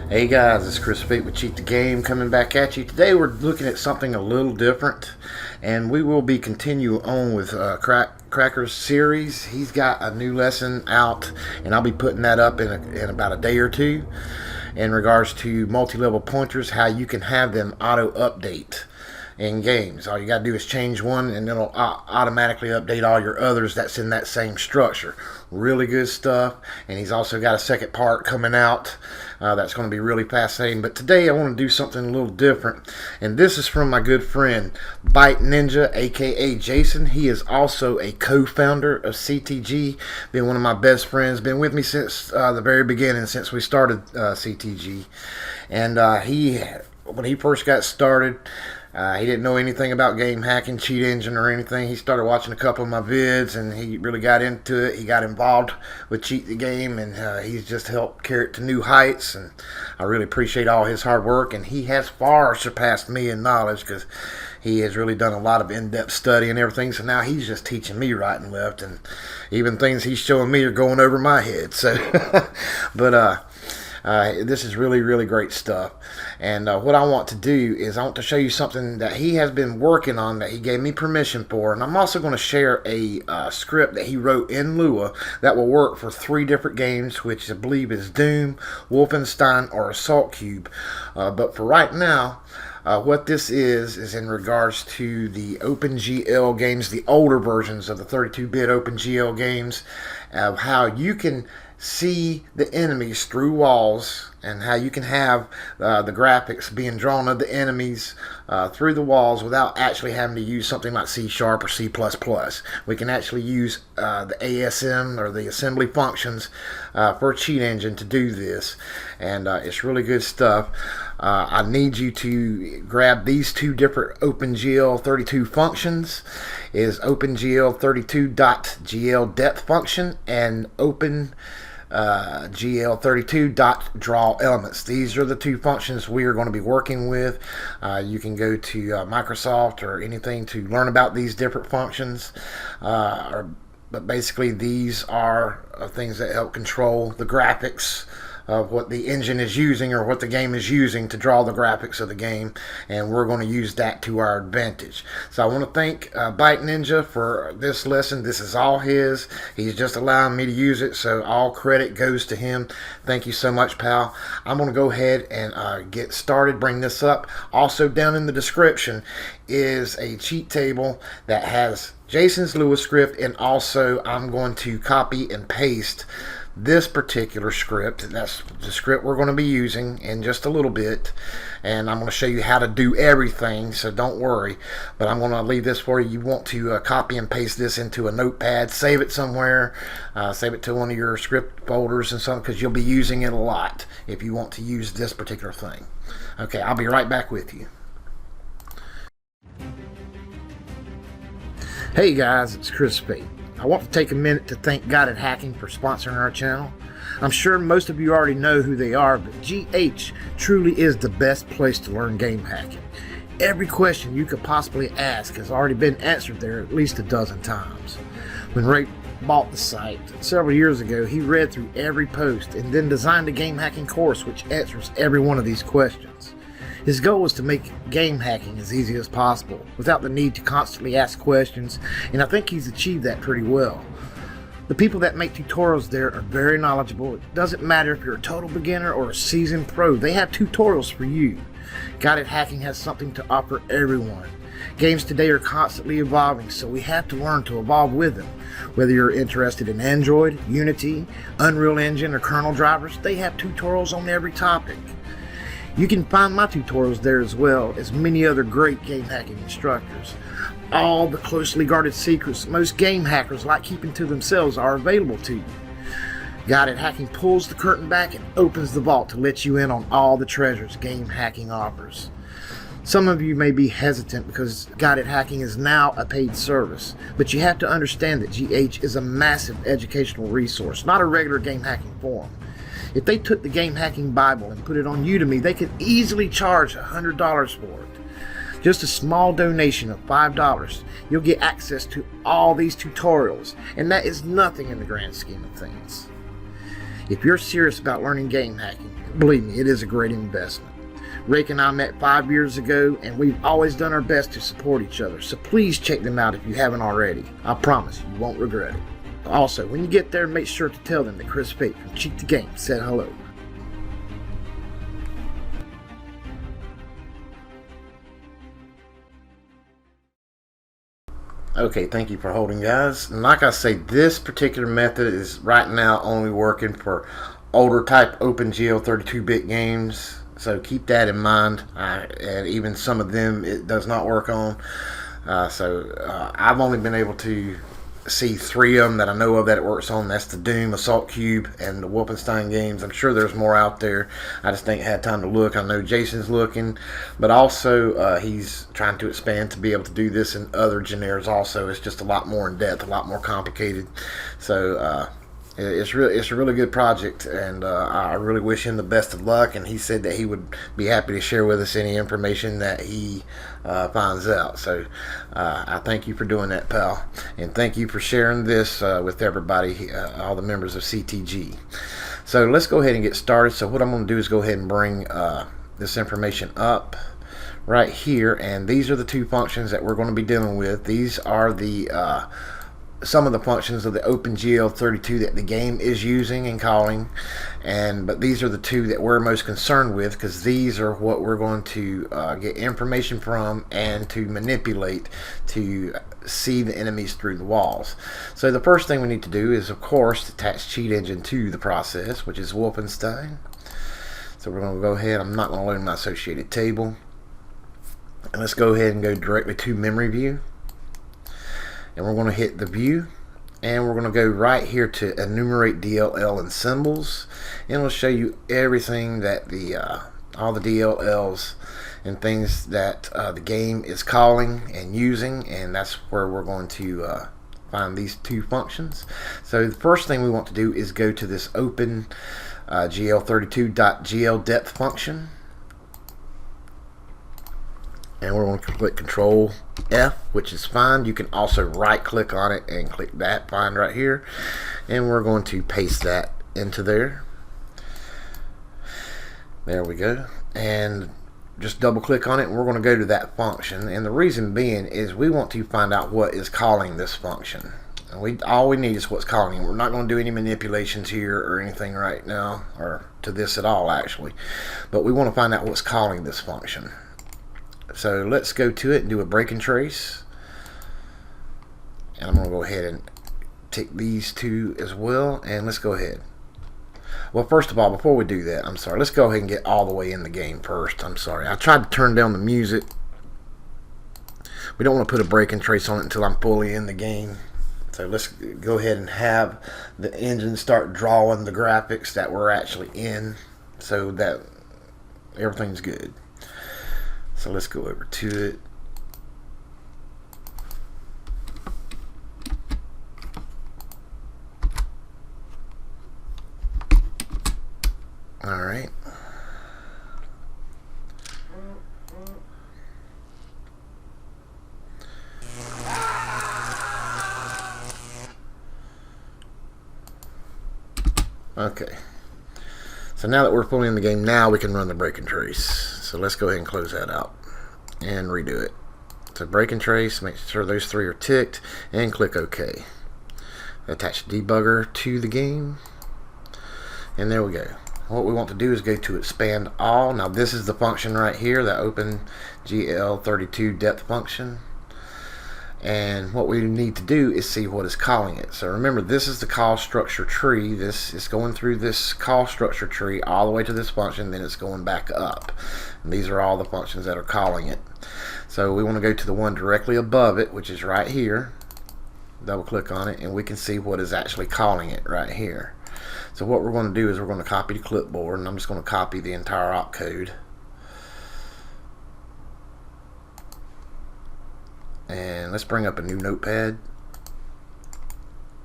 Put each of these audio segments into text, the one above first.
Hey guys, it's Chris Fate with Cheat the Game coming back at you. Today we're looking at something a little different, and we will be continuing on with Cracker's series. He's got a new lesson out, and I'll be putting that up in about a day or two in regards to multi-level pointers, how you can have them auto-update in games. All you got to do is change one and it'll automatically update all your others that's in that same structure. Really good stuff. And he's also got a second part coming out that's going to be really fascinating. But today I want to do something a little different, and this is from my good friend ByteNinja, aka Jason. He is also a co-founder of CTG, been one of my best friends, been with me since the very beginning, since we started CTG. And when he first got started, he didn't know anything about game hacking, cheat engine, or anything. He started watching a couple of my vids, and he really got into it. He got involved with Cheat the Game, and he's just helped carry it to new heights. And I really appreciate all his hard work. And he has far surpassed me in knowledge because he has really done a lot of in-depth study and everything. So now he's just teaching me right and left, and even things he's showing me are going over my head. So, but this is really, really great stuff. And what I want to do is I want to show you something that he has been working on that he gave me permission for. And I'm also going to share a script that he wrote in Lua that will work for 3 different games, which I believe is Doom, Wolfenstein, or Assault Cube. But for right now, what this is in regards to the OpenGL games, the older versions of the 32-bit OpenGL games, of how you can see the enemies through walls, and how you can have the graphics being drawn of the enemies through the walls without actually having to use something like C# or C++. We can actually use the ASM, or the assembly functions, for a cheat engine to do this, and it's really good stuff. I need you to grab these 2 different OpenGL32 functions. Is OpenGL32.glDepthFunc and OpenGL32.drawElements. These are the 2 functions we are going to be working with. You can go to Microsoft or anything to learn about these different functions. But basically these are things that help control the graphics of what the engine is using, or what the game is using to draw the graphics of the game, and we're going to use that to our advantage. So I want to thank ByteNinja for this lesson. This is all his. He's just allowing me to use it, so all credit goes to him. Thank you so much, pal. I'm going to go ahead and get started, bring this up. Also down in the description is a cheat table that has Jason's Lua script, and also I'm going to copy and paste this particular script. That's the script we're going to be using in just a little bit, and I'm going to show you how to do everything, so don't worry. But I'm going to leave this for you. You want to copy and paste this into a notepad, save it somewhere, save it to one of your script folders and something, because you'll be using it a lot if you want to use this particular thing. Okay, I'll be right back with you. Hey guys, it's Chris Fate. I want to take a minute to thank GodHacking for sponsoring our channel. I'm sure most of you already know who they are, but GH truly is the best place to learn game hacking. Every question you could possibly ask has already been answered there at least a dozen times. When Ray bought the site several years ago, he read through every post and then designed a game hacking course which answers every one of these questions. His goal was to make game hacking as easy as possible, without the need to constantly ask questions, and I think he's achieved that pretty well. The people that make tutorials there are very knowledgeable. It doesn't matter if you're a total beginner or a seasoned pro, they have tutorials for you. GodHacking has something to offer everyone. Games today are constantly evolving, so we have to learn to evolve with them. Whether you're interested in Android, Unity, Unreal Engine, or kernel drivers, they have tutorials on every topic. You can find my tutorials there, as well as many other great game hacking instructors. All the closely guarded secrets most game hackers like keeping to themselves are available to you. GodHacking pulls the curtain back and opens the vault to let you in on all the treasures game hacking offers. Some of you may be hesitant because GodHacking is now a paid service, but you have to understand that GH is a massive educational resource, not a regular game hacking forum. If they took the Game Hacking Bible and put it on Udemy, they could easily charge $100 for it. Just a small donation of $5, you'll get access to all these tutorials, and that is nothing in the grand scheme of things. If you're serious about learning game hacking, believe me, it is a great investment. Rick and I met 5 years ago, and we've always done our best to support each other, so please check them out if you haven't already. I promise you won't regret it. Also, when you get there, make sure to tell them that Chris Fate from Cheat the Game said hello. Okay, thank you for holding, guys. And like I say, this particular method is right now only working for older type OpenGL 32-bit games, so keep that in mind. And even some of them it does not work on. I've only been able to see 3 of them that I know of that it works on. That's the Doom, Assault Cube, and the Wolfenstein games. I'm sure there's more out there. I just ain't had time to look. I know Jason's looking, but also he's trying to expand to be able to do this in other genres also. It's just a lot more in depth, a lot more complicated. So it's a really good project, and I really wish him the best of luck. And he said that he would be happy to share with us any information that he finds out. So I thank you for doing that, pal, and thank you for sharing this with everybody, all the members of CTG. So let's go ahead and get started. So what I'm going to do is go ahead and bring this information up right here, and these are the 2 functions that we're going to be dealing with. These are the some of the functions of the OpenGL32 that the game is using and calling, but these are the 2 that we're most concerned with, because these are what we're going to get information from and to manipulate to see the enemies through the walls. So the first thing we need to do is, of course, attach Cheat Engine to the process, which is Wolfenstein. So we're going to go ahead. I'm not going to load my associated table, and let's go ahead and go directly to Memory View. And we're going to hit the view, and we're going to go right here to enumerate DLL and symbols, and it'll show you everything that all the DLLs and things that the game is calling and using, and that's where we're going to find these 2 functions. So the first thing we want to do is go to this open gl32.glDepthFunc, and we're going to click Control F, which is find. You can also right click on it and click that find right here, and we're going to paste that into there. There we go, and just double click on it, and we're going to go to that function. And the reason being is we want to find out what is calling this function, and all we need is what's calling. We're not going to do any manipulations here or anything right now, or to this at all actually, but we want to find out what's calling this function. So let's go to it and do a break and trace, and I'm going to go ahead and tick these 2 as well, and let's go ahead. Well, first of all, before we do that, I'm sorry, let's go ahead and get all the way in the game first. I'm sorry, I tried to turn down the music. We don't want to put a break and trace on it until I'm fully in the game. So let's go ahead and have the engine start drawing the graphics that we're actually in, so that everything's good. So let's go over to it. All right. Okay. So now that we're fully in the game, now we can run the break and trace. So let's go ahead and close that out and redo it. So break and trace, make sure those 3 are ticked, and click OK. Attach the debugger to the game, and there we go. What we want to do is go to expand all. Now this is the function right here, the OpenGL32 depth function. And what we need to do is see what is calling it. So remember, this is the call structure tree. This is going through this call structure tree all the way to this function, then it's going back up. And these are all the functions that are calling it. So we want to go to the one directly above it, which is right here. Double click on it, and we can see what is actually calling it right here. So what we're going to do is we're going to copy the clipboard, and I'm just going to copy the entire opcode. And let's bring up a new notepad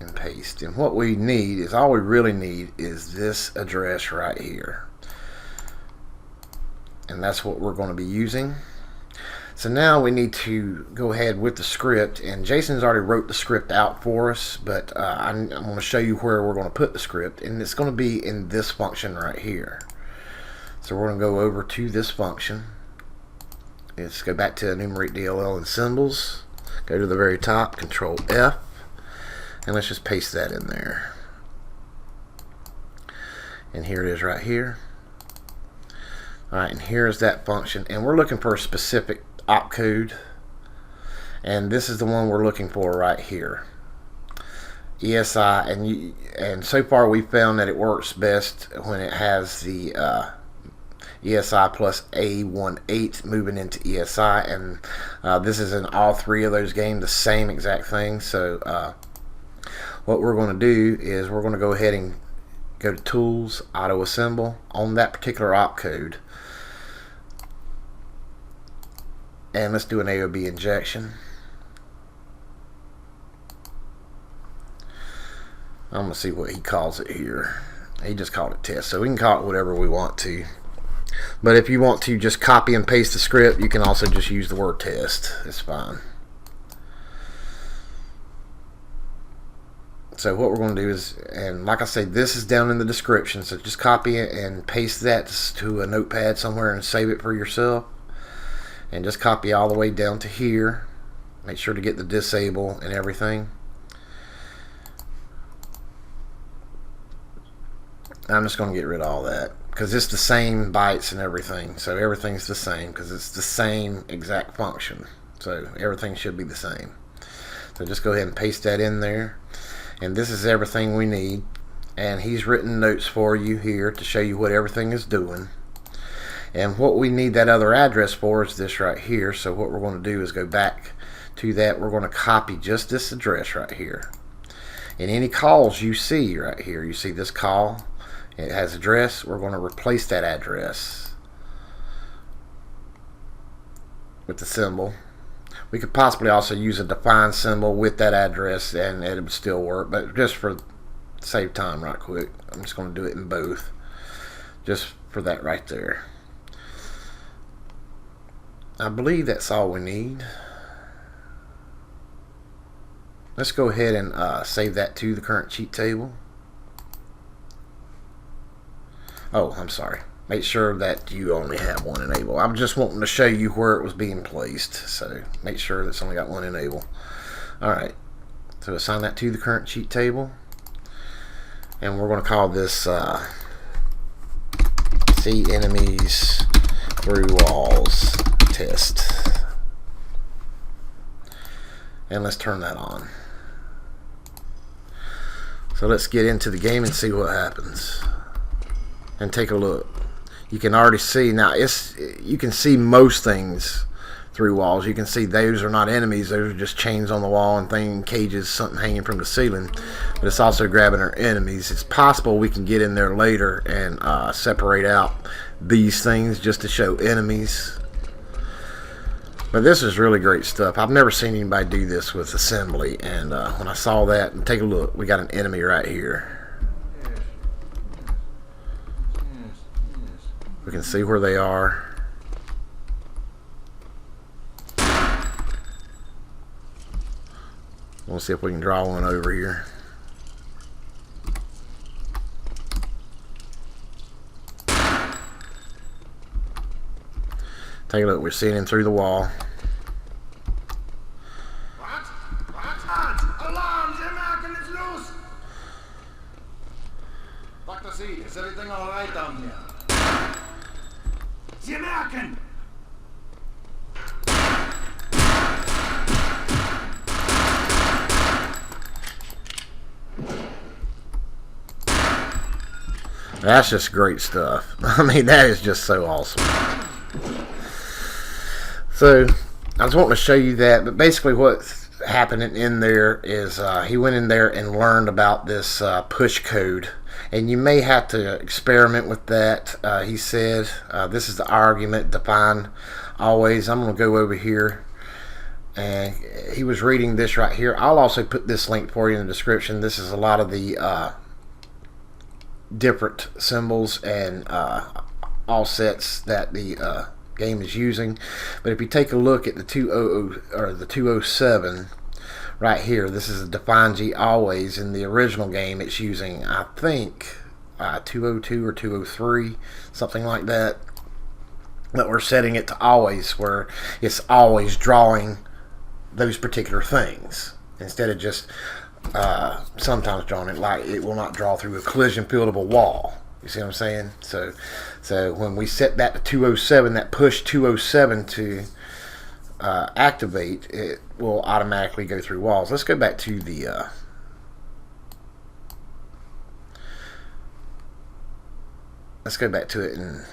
and paste. And what we need is, all we really need is this address right here. And that's what we're going to be using. So now we need to go ahead with the script, and Jason's already wrote the script out for us, but I'm going to show you where we're going to put the script, and it's going to be in this function right here. So we're going to go over to this function. Let's go back to enumerate DLL and symbols, go to the very top, Control F, and let's just paste that in there. And here it is right here. Alright, and here's that function, and we're looking for a specific opcode, and this is the one we're looking for right here, ESI, and so far we found that it works best when it has the ESI plus A18 moving into ESI, and this is in all three of those games the same exact thing. So what we're going to do is we're going to go ahead and go to Tools, Auto Assemble on that particular opcode. And let's do an AOB injection. I'm going to see what he calls it here. He just called it test, so we can call it whatever we want to. But if you want to just copy and paste the script, you can also just use the word test. It's fine. So what we're going to do is, and like I say, this is down in the description, so just copy it and paste that to a notepad somewhere and save it for yourself. And just copy all the way down to here. Make sure to get the disable and everything. I'm just going to get rid of all that because it's the same bytes and everything, so everything's the same because it's the same exact function, so everything should be the same. So just go ahead and paste that in there, and this is everything we need, and he's written notes for you here to show you what everything is doing. And what we need that other address for is this right here. So what we're going to do is go back to that. We're going to copy just this address right here. And any calls you see right here, you see this call, it has address. We're going to replace that address with the symbol. We could possibly also use a define symbol with that address and it would still work. But just for save time right quick, I'm just going to do it in both. Just for that right there. I believe that's all we need. Let's go ahead and save that to the current cheat table. Oh, I'm sorry. Make sure that you only have one enable. I'm just wanting to show you where it was being placed, so make sure that's only got one enable. Alright, so assign that to the current cheat table, and we're going to call this see enemies through walls test, and let's turn that on. So let's get into the game and see what happens and take a look. You can already see now, you can see most things through walls. You can see those are not enemies, those are just chains on the wall and cages, something hanging from the ceiling, but it's also grabbing our enemies. It's possible we can get in there later and separate out these things just to show enemies. But this is really great stuff. I've never seen anybody do this with assembly, and when I saw that, and take a look, we got an enemy right here. We can see where they are. We'll see if we can draw one over here. Take a look, we're seeing him through the wall. Alarm! Sie merken, it's loose! Dr. C, is everything alright down here? Sie merken! That's just great stuff. I mean, that is just so awesome. So I was wanting to show you that, but basically what's happening in there is he went in there and learned about this push code, and you may have to experiment with that. He said this is the argument, define always. I'm going to go over here, and he was reading this right here. I'll also put this link for you in the description. This is a lot of the different symbols and offsets that the game is using. But if you take a look at the 200 or the 207 right here, this is a glDepthFunc always. In the original game, it's using, I think, 202 or 203, something like that. But we're setting it to always, where it's always drawing those particular things instead of just sometimes drawing it. Like, it will not draw through a collision field of a wall. You see what I'm saying? So when we set that to 207, that push 207 to activate, it will automatically go through walls. Let's go back to the let's go back to it and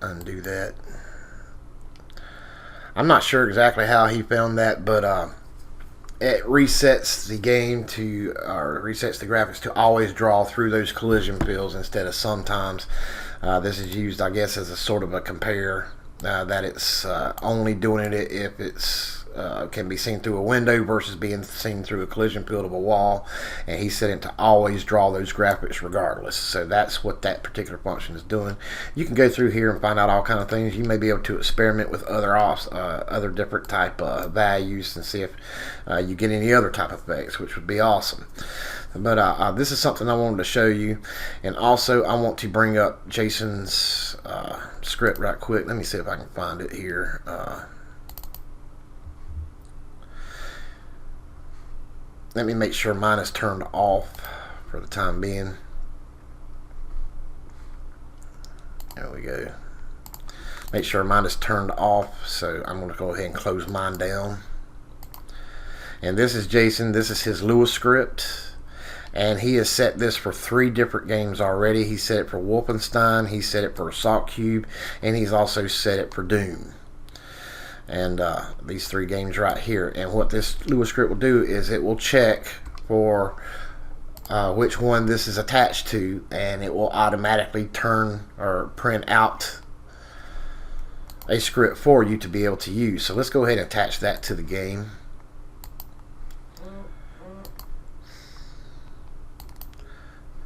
undo that. I'm not sure exactly how he found that, but it resets the game to, or resets the graphics to always draw through those collision fields instead of sometimes. This is used, I guess, as a sort of a compare, that it's only doing it if it's can be seen through a window versus being seen through a collision field of a wall, and he set it to always draw those graphics regardless. So that's what that particular function is doing. You can go through here and find out all kind of things. You may be able to experiment with other different type of values and see if you get any other type of effects, which would be awesome. But this is something I wanted to show you, and also I want to bring up Jason's script right quick. Let me see if I can find it here. Let me make sure mine is turned off for the time being. There we go. Make sure mine is turned off, so I'm going to go ahead and close mine down. And this is Jason. This is his Lewis script, and he has set this for 3 different games already. He set it for Wolfenstein, he set it for Assault Cube, and he's also set it for Doom. And these 3 games right here. And what this Lewis script will do is it will check for which one this is attached to, and it will automatically turn or print out a script for you to be able to use. So let's go ahead and attach that to the game.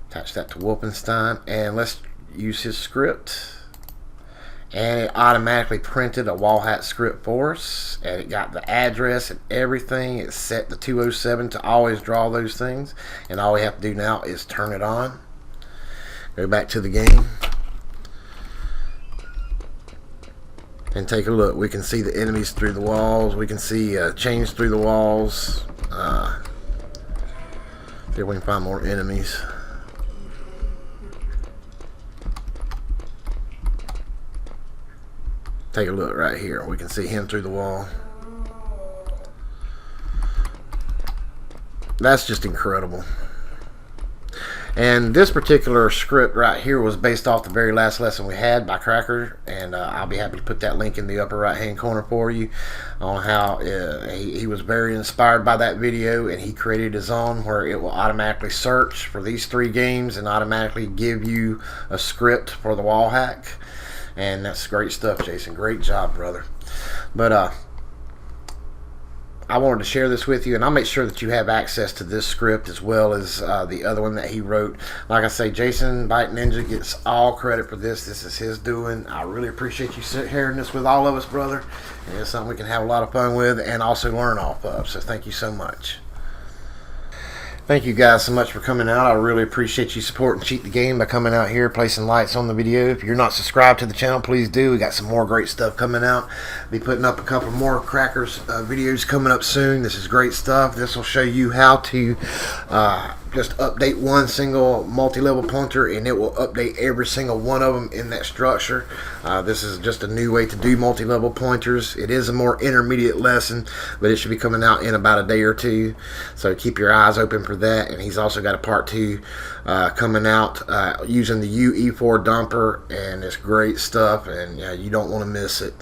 Attach that to Wolfenstein, and let's use his script. And it automatically printed a Wallhk script for us, and it got the address and everything. It set the 207 to always draw those things, and all we have to do now is turn it on. Go back to the game and take a look. We can see the enemies through the walls. We can see chains through the walls. See if we can find more enemies. Take a look right here. We can see him through the wall. That's just incredible. And this particular script right here was based off the very last lesson we had by Cracker, and I'll be happy to put that link in the upper right hand corner for you on how he was very inspired by that video, and he created his own where it will automatically search for these 3 games and automatically give you a script for the Wallhk. And that's great stuff, Jason. Great job, brother. But I wanted to share this with you, and I'll make sure that you have access to this script as well as the other one that he wrote. Like I say, Jason ByteNinja gets all credit for this. This is his doing. I really appreciate you sharing this with all of us, brother. And it's something we can have a lot of fun with and also learn off of. So thank you so much. Thank you guys so much for coming out. I really appreciate you supporting Cheat the Game by coming out here, placing likes on the video. If you're not subscribed to the channel, please do. We got some more great stuff coming out. Be putting up a couple more Crackers videos coming up soon. This is great stuff. This will show you how to just update one single multi-level pointer, and it will update every single one of them in that structure. This is just a new way to do multi-level pointers. It is a more intermediate lesson, but it should be coming out in about a day or 2. So keep your eyes open for that. And he's also got a part 2 coming out using the UE4 dumper, and it's great stuff, and you don't want to miss it.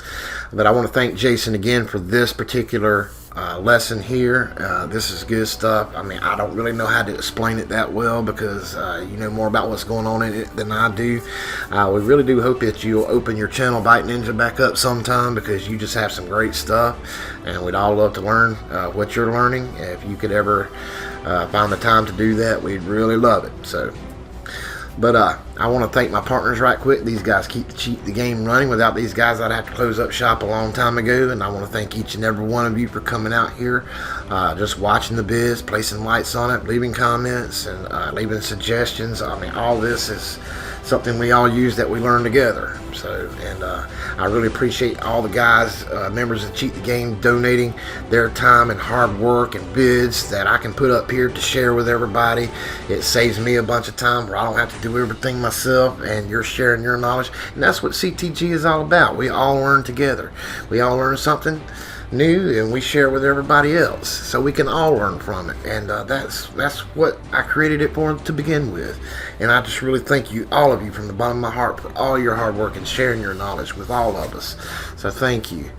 But I want to thank Jason again for this particular lesson here. This is good stuff. I mean, I don't really know how to explain it that well because you know more about what's going on in it than I do. We really do hope that you'll open your channel ByteNinja back up sometime, because you just have some great stuff, and we'd all love to learn what you're learning. If you could ever find the time to do that, we'd really love it. So But I want to thank my partners right quick. These guys keep the game running. Without these guys, I'd have to close up shop a long time ago. And I want to thank each and every one of you for coming out here, just watching the biz, placing lights on it, leaving comments, and leaving suggestions. I mean, all this is something we all use that we learn together. So, and I really appreciate all the guys, members of Cheat the Game, donating their time and hard work and bids that I can put up here to share with everybody. It saves me a bunch of time where I don't have to do everything myself, and you're sharing your knowledge. And that's what CTG is all about. We all learn together. We all learn something new, and we share with everybody else, so we can all learn from it. And that's what I created it for to begin with. And I just really thank you, all of you, from the bottom of my heart, for all your hard work and sharing your knowledge with all of us. So thank you.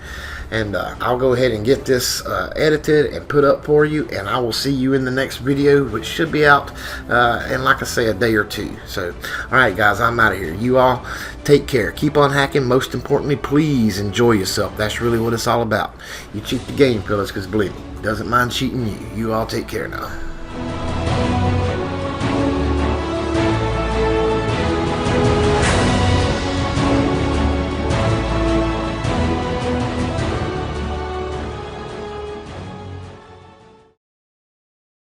And I'll go ahead and get this edited and put up for you, and I will see you in the next video, which should be out in, like I say, a day or two. So, alright guys, I'm out of here. You all take care. Keep on hacking. Most importantly, please enjoy yourself. That's really what it's all about. You cheat the game, fellas, because believe me, it doesn't mind cheating you. You all take care now.